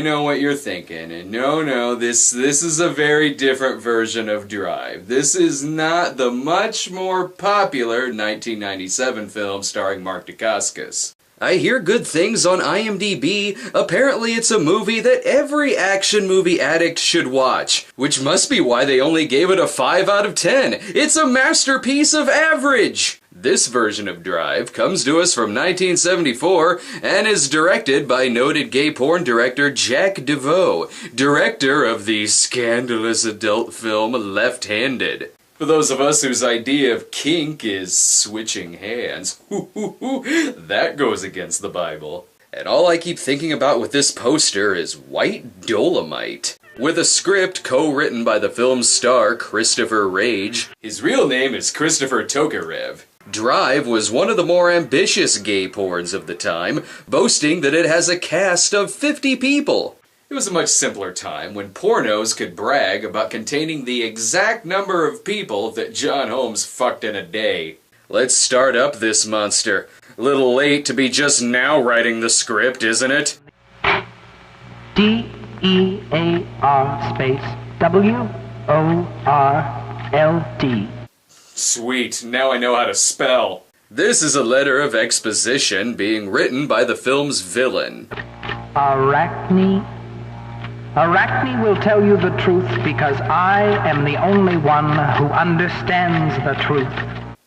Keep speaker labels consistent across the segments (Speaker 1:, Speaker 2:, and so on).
Speaker 1: know what you're thinking, and no, this is a very different version of Drive. This is not the much more popular 1997 film starring Mark Dacascos. I hear good things on IMDb. Apparently it's a movie that every action movie addict should watch, which must be why they only gave it a 5 out of 10. It's a masterpiece of average! This version of Drive comes to us from 1974 and is directed by noted gay porn director Jack DeVoe, director of the scandalous adult film Left-Handed. For those of us whose idea of kink is switching hands, that goes against the Bible. And all I keep thinking about with this poster is white dolomite. With a script co-written by the film's star Christopher Rage. His real name is Christopher Tokarev. Drive was one of the more ambitious gay porns of the time, boasting that it has a cast of 50 people. It was a much simpler time when pornos could brag about containing the exact number of people that John Holmes fucked in a day. Let's start up this monster. A little late to be just now writing the script, isn't it?
Speaker 2: D-E-A-R space W-O-R-L-D.
Speaker 1: Sweet, now I know how to spell. This is a letter of exposition being written by the film's villain.
Speaker 2: Arachne. Arachne will tell you the truth because I am the only one who understands the truth.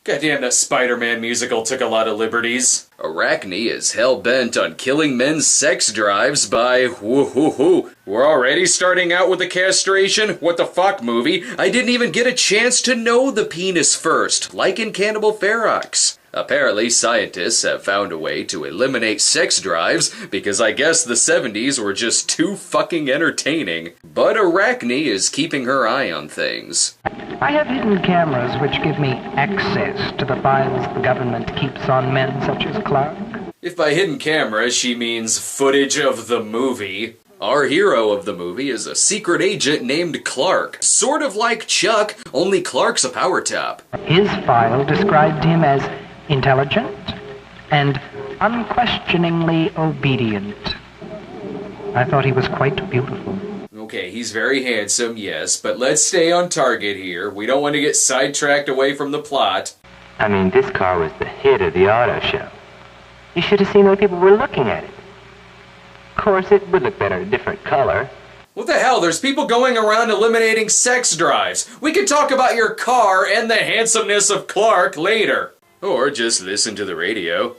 Speaker 1: Goddamn, that Spider-Man musical took a lot of liberties. Arachne is hell-bent on killing men's sex drives by woo-hoo-hoo. We're already starting out with the castration? What the fuck, movie? I didn't even get a chance to know the penis first, like in Cannibal Ferox. Apparently, scientists have found a way to eliminate sex drives because I guess the 70s were just too fucking entertaining. But Arachne is keeping her eye on things.
Speaker 2: I have hidden cameras which give me access to the files the government keeps on men such as Clark.
Speaker 1: If by hidden cameras she means footage of the movie. Our hero of the movie is a secret agent named Clark. Sort of like Chuck, only Clark's a power top.
Speaker 2: His file described him as intelligent and unquestioningly obedient. I thought he was quite beautiful.
Speaker 1: Okay, he's very handsome, yes, but let's stay on target here. We don't want to get sidetracked away from the plot.
Speaker 3: I mean, this car was the hit of the auto show. You should have seen the way people were looking at it. Of course, it would look better in a different color.
Speaker 1: What the hell? There's people going around eliminating sex drives. We can talk about your car and the handsomeness of Clark later. Or just listen to the radio.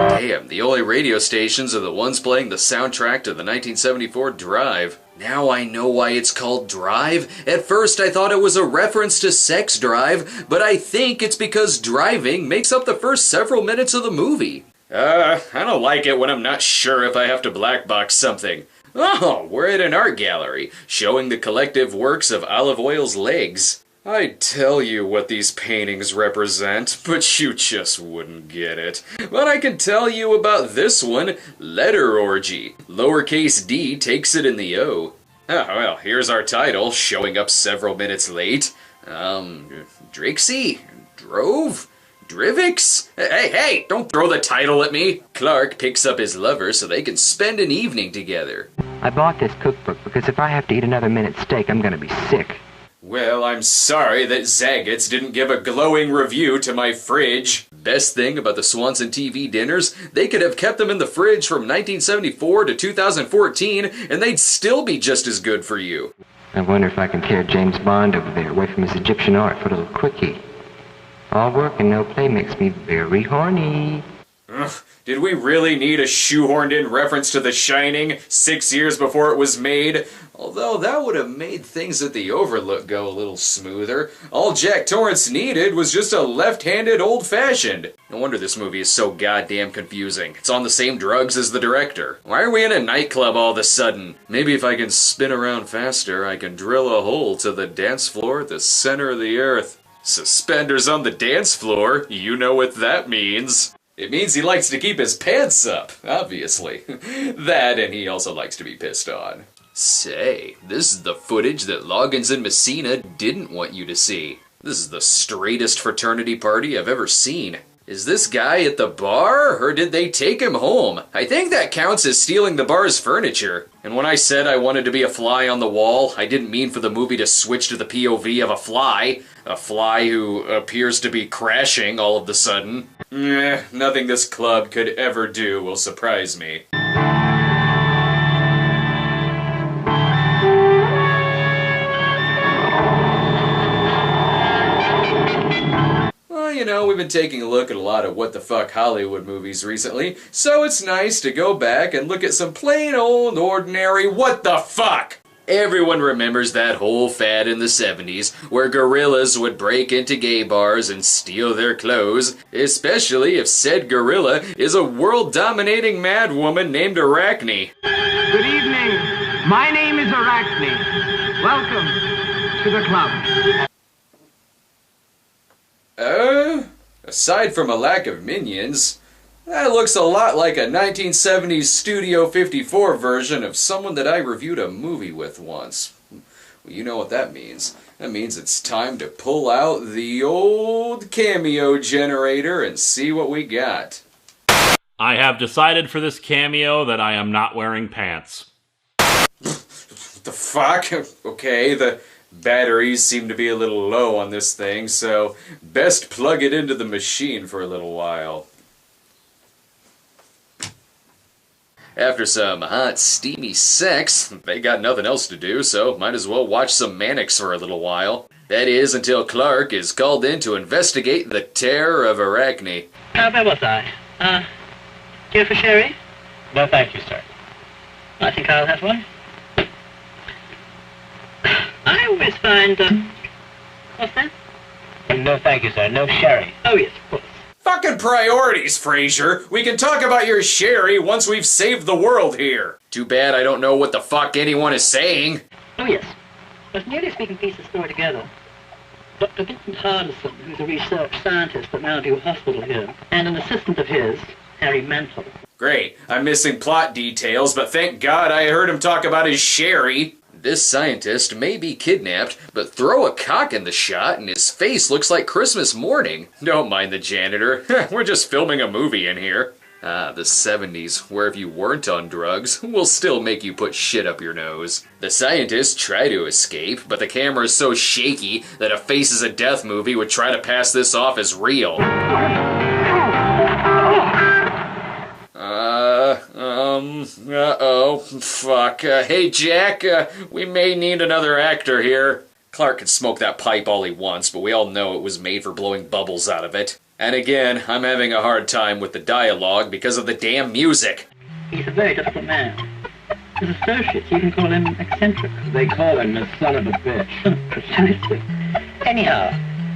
Speaker 1: Damn, the only radio stations are the ones playing the soundtrack to the 1974 Drive. Now I know why it's called Drive. At first I thought it was a reference to sex drive, but I think it's because driving makes up the first several minutes of the movie. I don't like it when I'm not sure if I have to black box something. Oh, we're at an art gallery, showing the collective works of Olive Oil's legs. I'd tell you what these paintings represent, but you just wouldn't get it. But I can tell you about this one, Letter Orgy. Lowercase d takes it in the O. Oh, well, here's our title, showing up several minutes late. Drixie? Drove? Drivix? Hey, don't throw the title at me! Clark picks up his lover so they can spend an evening together.
Speaker 3: I bought this cookbook because if I have to eat another minute steak, I'm gonna be sick.
Speaker 1: Well, I'm sorry that Zagat's didn't give a glowing review to my fridge. Best thing about the Swanson TV dinners, they could have kept them in the fridge from 1974 to 2014, and they'd still be just as good for you.
Speaker 3: I wonder if I can tear James Bond over there away from his Egyptian art for a little quickie. All work and no play makes me very horny.
Speaker 1: Ugh, did we really need a shoehorned-in reference to The Shining 6 years before it was made? Although that would have made things at the Overlook go a little smoother. All Jack Torrance needed was just a left-handed old-fashioned. No wonder this movie is so goddamn confusing. It's on the same drugs as the director. Why are we in a nightclub all of a sudden? Maybe if I can spin around faster, I can drill a hole to the dance floor at the center of the earth. Suspenders on the dance floor, you know what that means. It means he likes to keep his pants up, obviously. That, and he also likes to be pissed on. Say, this is the footage that Loggins and Messina didn't want you to see. This is the straightest fraternity party I've ever seen. Is this guy at the bar, or did they take him home? I think that counts as stealing the bar's furniture. And when I said I wanted to be a fly on the wall, I didn't mean for the movie to switch to the POV of a fly who appears to be crashing all of a sudden. Nothing this club could ever do will surprise me. Well, you know, we've been taking a look at a lot of what the fuck Hollywood movies recently, so it's nice to go back and look at some plain old ordinary what the fuck! Everyone remembers that whole fad in the 70s where gorillas would break into gay bars and steal their clothes, especially if said gorilla is a world-dominating mad woman named Arachne.
Speaker 4: Good evening. My name is Arachne. Welcome to the club.
Speaker 1: Aside from a lack of minions, that looks a lot like a 1970s Studio 54 version of someone that I reviewed a movie with once. Well, you know what that means. That means it's time to pull out the old cameo generator and see what we got.
Speaker 5: I have decided for this cameo that I am not wearing pants.
Speaker 1: What the fuck? Okay, the batteries seem to be a little low on this thing, so best plug it into the machine for a little while. After some hot, steamy sex, they got nothing else to do, so might as well watch some Mannix for a little while. That is, until Clark is called in to investigate the terror of Arachne.
Speaker 6: Where was I? Care for sherry?
Speaker 3: No, thank you, sir.
Speaker 6: I think I'll have one. I always find, what's that?
Speaker 3: No, thank you, sir. No sherry.
Speaker 6: Oh, yes, of course.
Speaker 1: Fucking priorities, Frasier! We can talk about your sherry once we've saved the world here! Too bad I don't know what the fuck anyone is saying.
Speaker 6: Oh, yes. Let's nearly speak and piece the story together. Dr. Vincent Hardison, who's a research scientist at Mountview Hospital here, and an assistant of his, Harry Mantle.
Speaker 1: Great. I'm missing plot details, but thank God I heard him talk about his sherry. This scientist may be kidnapped, but throw a cock in the shot and his face looks like Christmas morning. Don't mind the janitor. We're just filming a movie in here. The 70s, where if you weren't on drugs, will still make you put shit up your nose. The scientists try to escape, but the camera is so shaky that a Faces of Death movie would try to pass this off as real. Fuck. Hey, Jack, we may need another actor here. Clark can smoke that pipe all he wants, but we all know it was made for blowing bubbles out of it. And again, I'm having a hard time with the dialogue because of the damn music.
Speaker 6: He's a very difficult man. His associates even call him eccentric.
Speaker 3: They call him the son of a bitch.
Speaker 6: Precisely. Anyhow,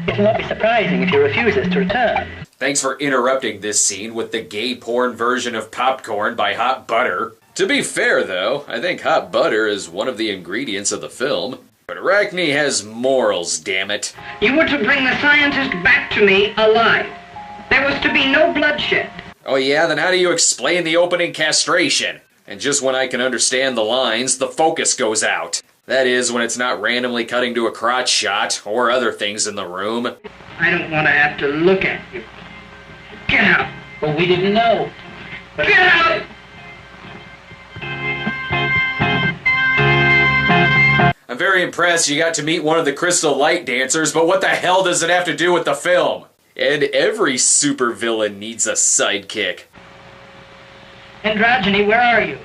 Speaker 6: it will not be surprising if he refuses to return.
Speaker 1: Thanks for interrupting this scene with the gay porn version of Popcorn by Hot Butter. To be fair, though, I think hot butter is one of the ingredients of the film. But Arachne has morals, damn it.
Speaker 6: You were to bring the scientist back to me alive. There was to be no bloodshed.
Speaker 1: Oh yeah, then how do you explain the opening castration? And just when I can understand the lines, the focus goes out. That is, when it's not randomly cutting to a crotch shot, or other things in the room.
Speaker 6: I don't want to have to look at you. Get out.
Speaker 3: Well, we didn't know.
Speaker 6: Get out!
Speaker 1: I'm very impressed you got to meet one of the Crystal Light dancers, but what the hell does it have to do with the film? And every supervillain needs a sidekick.
Speaker 6: Androgyny, where are you?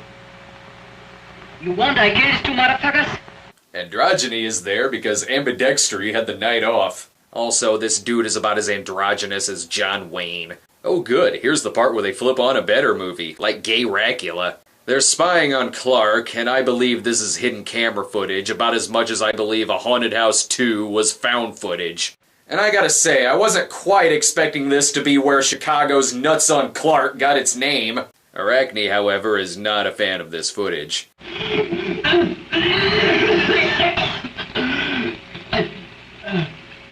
Speaker 6: You want I kill these two motherfuckers?
Speaker 1: Androgyny is there because ambidextry had the night off. Also, this dude is about as androgynous as John Wayne. Oh good, here's the part where they flip on a better movie, like Gay Racula. They're spying on Clark, and I believe this is hidden camera footage about as much as I believe A Haunted House 2 was found footage. And I gotta say, I wasn't quite expecting this to be where Chicago's Nuts on Clark got its name. Arachne, however, is not a fan of this footage.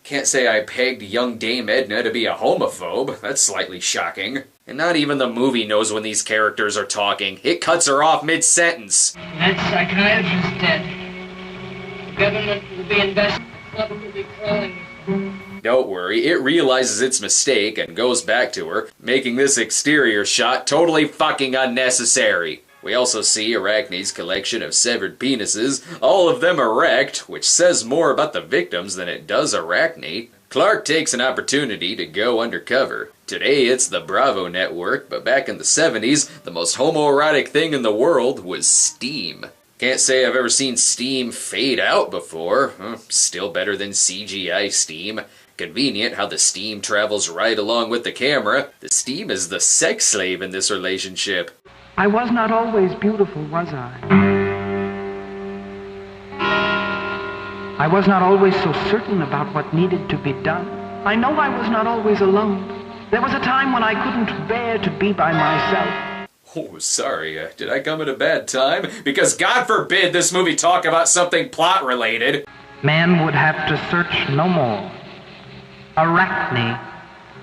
Speaker 1: Can't say I pegged young Dame Edna to be a homophobe. That's slightly shocking. And not even the movie knows when these characters are talking. It cuts her off mid-sentence.
Speaker 6: That psychiatrist dead. The government will be investigating. Will be calling.
Speaker 1: Don't worry, it realizes its mistake and goes back to her, making this exterior shot totally fucking unnecessary. We also see Arachne's collection of severed penises, all of them erect, which says more about the victims than it does Arachne. Clark takes an opportunity to go undercover. Today it's the Bravo network, but back in the 70s, the most homoerotic thing in the world was steam. Can't say I've ever seen steam fade out before. Still better than CGI steam. Convenient how the steam travels right along with the camera. The steam is the sex slave in this relationship.
Speaker 2: I was not always beautiful, was I? I was not always so certain about what needed to be done. I know I was not always alone. There was a time when I couldn't bear to be by myself.
Speaker 1: Oh, sorry, did I come at a bad time? Because God forbid this movie talk about something plot-related.
Speaker 2: Man would have to search no more. Arachne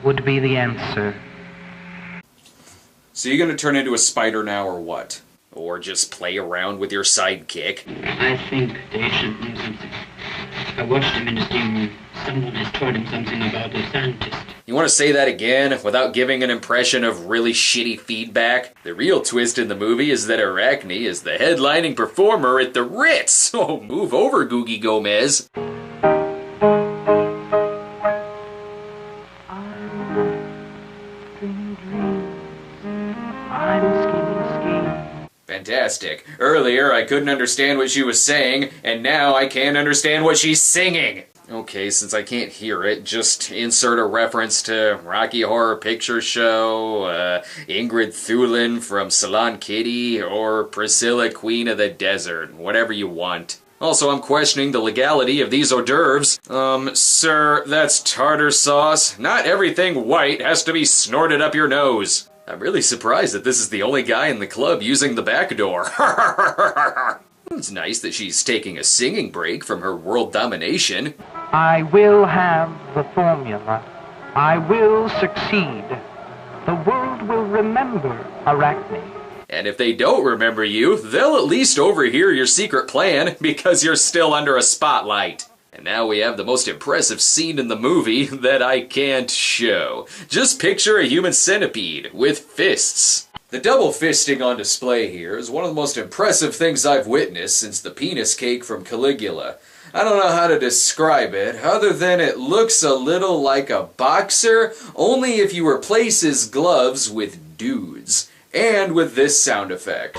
Speaker 2: would be the answer.
Speaker 1: So you're gonna turn into a spider now, or what? Or just play around with your sidekick?
Speaker 6: I think the agent knew something. I watched him in his steam room. Someone has told him something about a scientist.
Speaker 1: You want to say that again, without giving an impression of really shitty feedback? The real twist in the movie is that Arachne is the headlining performer at the Ritz! Oh, move over, Googie Gomez! Fantastic. Earlier I couldn't understand what she was saying, and now I can't understand what she's singing! Okay, since I can't hear it, just insert a reference to Rocky Horror Picture Show, Ingrid Thulin from Salon Kitty, or Priscilla Queen of the Desert, whatever you want. Also, I'm questioning the legality of these hors d'oeuvres. Sir, that's tartar sauce. Not everything white has to be snorted up your nose. I'm really surprised that this is the only guy in the club using the back door. It's nice that she's taking a singing break from her world domination.
Speaker 2: I will have the formula. I will succeed. The world will remember Arachne.
Speaker 1: And if they don't remember you, they'll at least overhear your secret plan because you're still under a spotlight. And now we have the most impressive scene in the movie that I can't show. Just picture a human centipede with fists. The double fisting on display here is one of the most impressive things I've witnessed since the penis cake from Caligula. I don't know how to describe it, other than it looks a little like a boxer, only if you replace his gloves with dudes. And with this sound effect.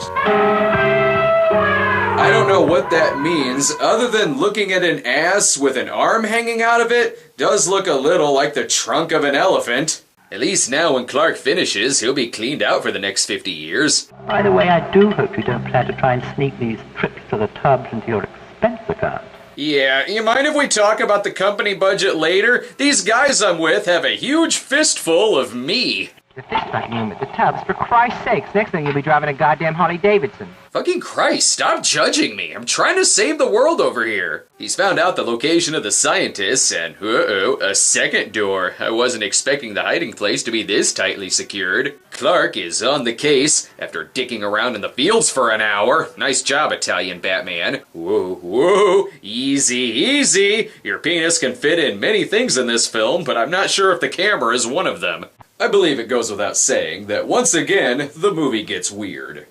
Speaker 1: I don't know what that means, other than looking at an ass with an arm hanging out of it does look a little like the trunk of an elephant. At least now when Clark finishes, he'll be cleaned out for the next 50 years.
Speaker 6: By the way, I do hope you don't plan to try and sneak these trips to the tubs into your expense account.
Speaker 1: Yeah, you mind if we talk about the company budget later? These guys I'm with have a huge fistful of me.
Speaker 6: The fist fight room at the tubs, for Christ's sakes. Next thing you'll be driving a goddamn Harley Davidson.
Speaker 1: Fucking Christ, stop judging me. I'm trying to save the world over here. He's found out the location of the scientists, and uh-oh, a second door. I wasn't expecting the hiding place to be this tightly secured. Clark is on the case after dicking around in the fields for an hour. Nice job, Italian Batman. Whoa, whoa, easy, easy. Your penis can fit in many things in this film, but I'm not sure if the camera is one of them. I believe it goes without saying that once again, the movie gets weird.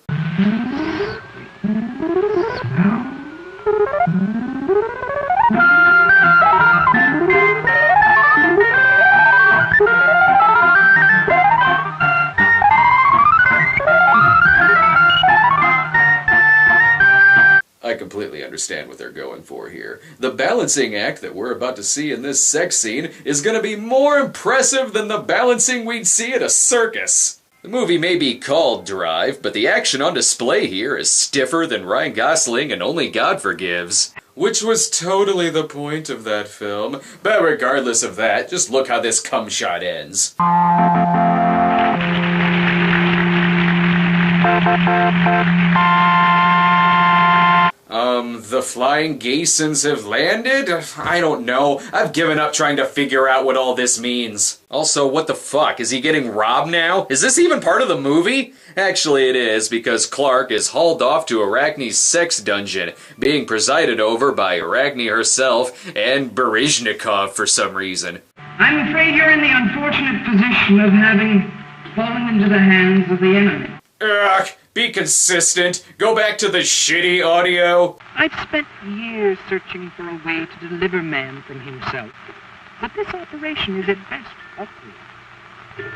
Speaker 1: I completely understand what they're going for here. The balancing act that we're about to see in this sex scene is going to be more impressive than the balancing we'd see at a circus. The movie may be called Drive, but the action on display here is stiffer than Ryan Gosling and Only God Forgives. Which was totally the point of that film. But regardless of that, just look how this cum shot ends. The flying Geysons have landed? I don't know. I've given up trying to figure out what all this means. Also, what the fuck? Is he getting robbed now? Is this even part of the movie? Actually, it is, because Clark is hauled off to Arachne's sex dungeon, being presided over by Arachne herself and Baryshnikov for some reason.
Speaker 2: I'm afraid you're in the unfortunate position of having fallen into the hands of the enemy.
Speaker 1: Ugh, be consistent. Go back to the shitty audio.
Speaker 2: I've spent years searching for a way to deliver man from himself, but this operation is at best awkward.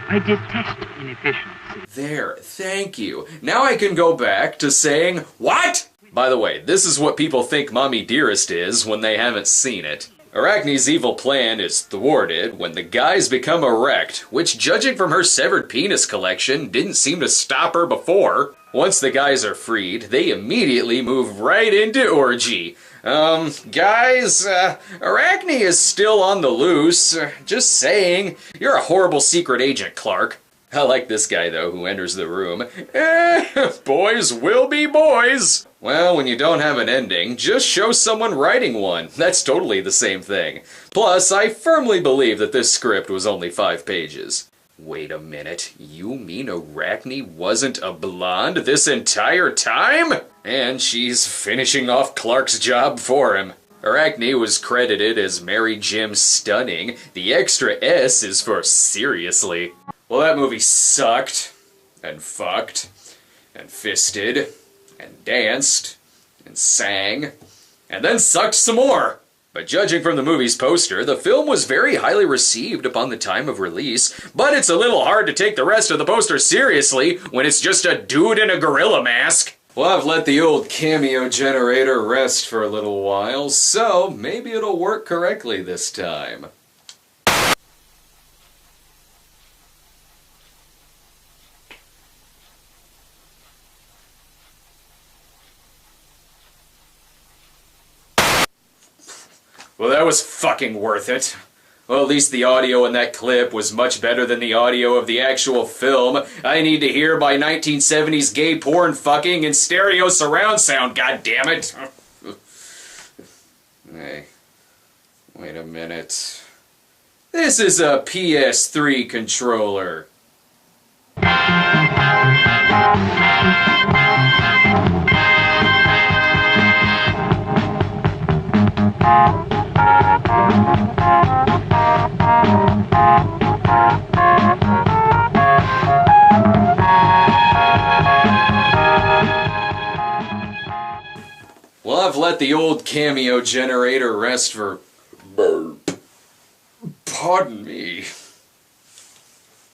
Speaker 2: I detest inefficiency.
Speaker 1: There, thank you. Now I can go back to saying, what? By the way, this is what people think Mommy Dearest is when they haven't seen it. Arachne's evil plan is thwarted when the guys become erect, which, judging from her severed penis collection, didn't seem to stop her before. Once the guys are freed, they immediately move right into orgy. Guys, Arachne is still on the loose. Just saying. You're a horrible secret agent, Clark. I like this guy, though, who enters the room. Boys will be boys. Well, when you don't have an ending, just show someone writing one. That's totally the same thing. Plus, I firmly believe that this script was only 5 pages. Wait a minute, you mean Arachne wasn't a blonde this entire time? And she's finishing off Clark's job for him. Arachne was credited as Mary Jim Stunning. The extra S is for seriously. Well, that movie sucked, and fucked, and fisted, and danced, and sang, and then sucked some more. But judging from the movie's poster, the film was very highly received upon the time of release, but it's a little hard to take the rest of the poster seriously when it's just a dude in a gorilla mask. Well, I've let the old cameo generator rest for a little while, so maybe it'll work correctly this time. Well, that was fucking worth it. Well, at least the audio in that clip was much better than the audio of the actual film. I need to hear my 1970s gay porn fucking in stereo surround sound, goddammit. Hey, wait a minute. This is a PS3 controller. Well, I've let the old cameo generator rest for... Pardon me.